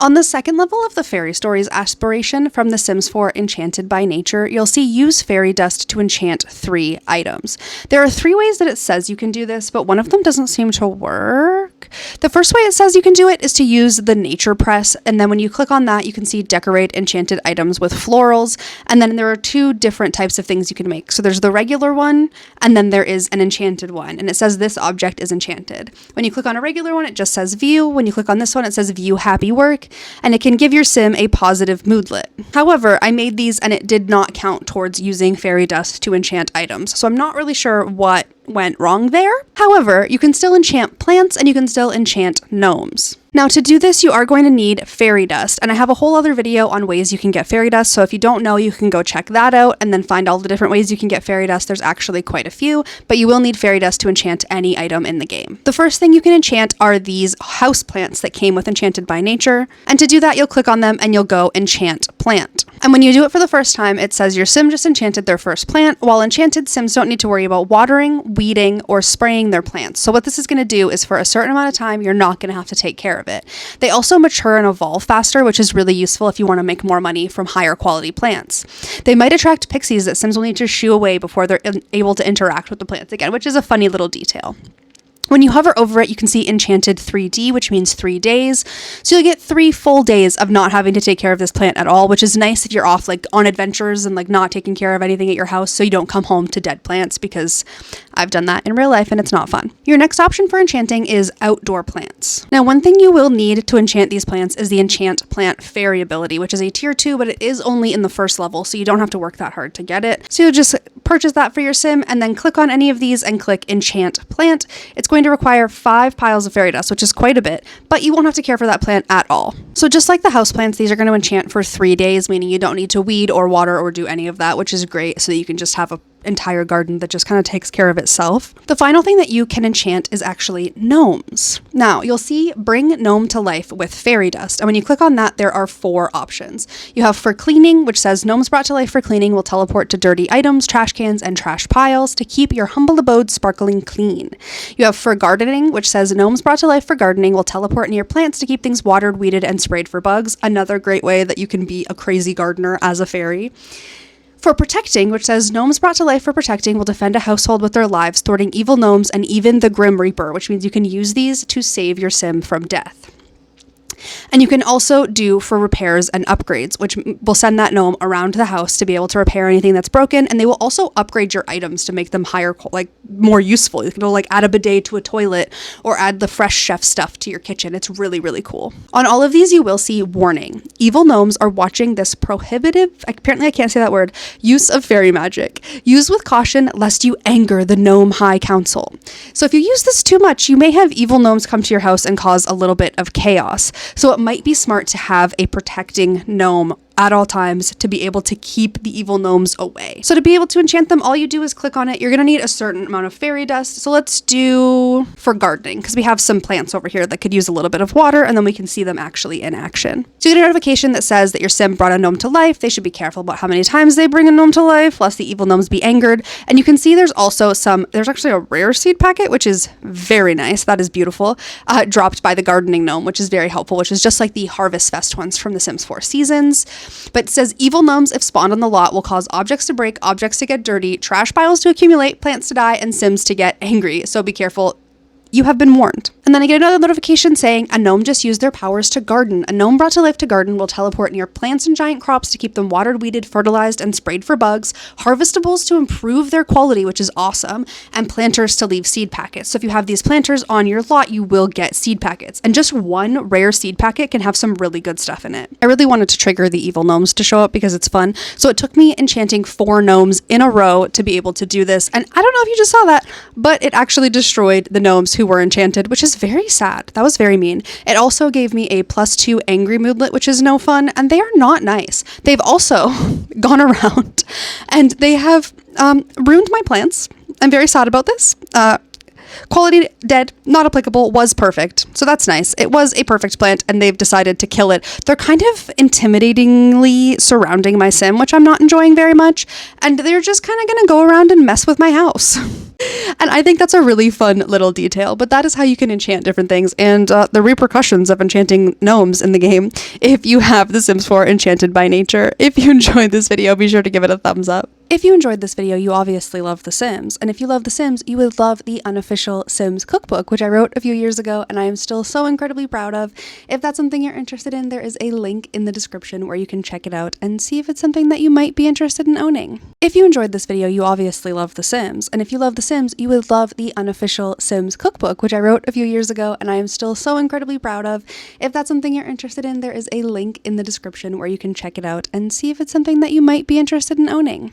On the second level of the Fairy Stories aspiration from The Sims 4 Enchanted by Nature, you'll see use fairy dust to enchant 3 items. There are 3 ways that it says you can do this, but one of them doesn't seem to work. The first way it says you can do it is to use the nature press, and then when you click on that, you can see decorate enchanted items with florals, and then there are 2 different types of things you can make. So there's the regular one, and then there is an enchanted one, and it says this object is enchanted. When you click on a regular one, it just says view. When you click on this one, it says view happy work, and it can give your sim a positive moodlet. However, I made these and it did not count towards using fairy dust to enchant items, so I'm not really sure what went wrong there. However, you can still enchant plants and you can still enchant gnomes. Now, to do this, you are going to need fairy dust, and I have a whole other video on ways you can get fairy dust, so if you don't know, you can go check that out and then find all the different ways you can get fairy dust. There's actually quite a few, but you will need fairy dust to enchant any item in the game. The first thing you can enchant are these house plants that came with Enchanted by Nature, and to do that, you'll click on them and you'll go enchant plant. And when you do it for the first time, it says your sim just enchanted their first plant, while enchanted sims don't need to worry about watering, weeding, or spraying their plants. So what this is going to do is for a certain amount of time, you're not going to have to take care of it. They also mature and evolve faster, which is really useful if you want to make more money from higher quality plants. They might attract pixies that sims will need to shoo away before they're able to interact with the plants again, which is a funny little detail. When you hover over it, you can see Enchanted 3D, which means 3 days. So you'll get 3 full days of not having to take care of this plant at all, which is nice if you're off like on adventures and like not taking care of anything at your house, so you don't come home to dead plants, because I've done that in real life and it's not fun. Your next option for enchanting is outdoor plants. Now, one thing you will need to enchant these plants is the Enchant Plant Fairy ability, which is a tier 2, but it is only in the first level, so you don't have to work that hard to get it. So you'll just purchase that for your sim and then click on any of these and click Enchant Plant. It's going to require 5 piles of fairy dust, which is quite a bit, but you won't have to care for that plant at all. So just like the house plants, these are going to enchant for 3 days, meaning you don't need to weed or water or do any of that, which is great, so that you can just have a entire garden that just kind of takes care of itself. The final thing that you can enchant is actually gnomes. Now, you'll see bring gnome to life with fairy dust, and when you click on that, there are 4 options. You have for cleaning, which says gnomes brought to life for cleaning will teleport to dirty items, trash cans, and trash piles to keep your humble abode sparkling clean. You have for gardening, which says gnomes brought to life for gardening will teleport near plants to keep things watered, weeded, and sprayed for bugs. Another great way that you can be a crazy gardener as a fairy. For protecting, which says gnomes brought to life for protecting will defend a household with their lives, thwarting evil gnomes and even the Grim Reaper, which means you can use these to save your sim from death. And you can also do for repairs and upgrades, which will send that gnome around the house to be able to repair anything that's broken, and they will also upgrade your items to make them higher, like more useful. You can like add a bidet to a toilet or add the fresh chef stuff to your kitchen. It's really, really cool. On all of these, you will see warning. Evil gnomes are watching this prohibitive, apparently I can't say that word, use of fairy magic. Use with caution lest you anger the Gnome High Council. So if you use this too much, you may have evil gnomes come to your house and cause a little bit of chaos. So it might be smart to have a protecting gnome at all times to be able to keep the evil gnomes away. So to be able to enchant them, all you do is click on it. You're going to need a certain amount of fairy dust. So let's do for gardening, because we have some plants over here that could use a little bit of water, and then we can see them actually in action. So you get a notification that says that your sim brought a gnome to life. They should be careful about how many times they bring a gnome to life, lest the evil gnomes be angered. And you can see there's also there's actually a rare seed packet, which is very nice. That is beautiful. Dropped by the gardening gnome, which is very helpful, which is just like the Harvest Fest ones from the Sims 4 seasons. But it says evil gnomes, if spawned on the lot, will cause objects to break, objects to get dirty, trash piles to accumulate, plants to die, and sims to get angry. So be careful. You have been warned. And then I get another notification saying a gnome just used their powers to garden. A gnome brought to life to garden will teleport near plants and giant crops to keep them watered, weeded, fertilized, and sprayed for bugs, harvestables to improve their quality, which is awesome, and planters to leave seed packets. So if you have these planters on your lot, you will get seed packets. And just one rare seed packet can have some really good stuff in it. I really wanted to trigger the evil gnomes to show up because it's fun. So it took me enchanting 4 gnomes in a row to be able to do this. And I don't know if you just saw that, but it actually destroyed the gnomes who were enchanted, which is very sad. That was very mean. It also gave me a +2 angry moodlet, which is no fun, and they are not nice. They've also gone around and they have ruined my plants. I'm very sad about this. Quality dead, not applicable, was perfect. So that's nice. It was a perfect plant and they've decided to kill it. They're kind of intimidatingly surrounding my sim, which I'm not enjoying very much. And they're just kind of going to go around and mess with my house. And I think that's a really fun little detail, but that is how you can enchant different things and the repercussions of enchanting gnomes in the game if you have The Sims 4 Enchanted by Nature. If you enjoyed this video, be sure to give it a thumbs up. If you enjoyed this video, you obviously love The Sims, and if you love The Sims, you would love the Unofficial Sims Cookbook, which I wrote a few years ago and I am still so incredibly proud of. If that's something you're interested in, there is a link in the description where you can check it out and see if it's something that you might be interested in owning. If you enjoyed this video, you obviously love The Sims, and if you love The Sims, you would love the Unofficial Sims Cookbook, which I wrote a few years ago and I am still so incredibly proud of. If that's something you're interested in, there is a link in the description where you can check it out and see if it's something that you might be interested in owning.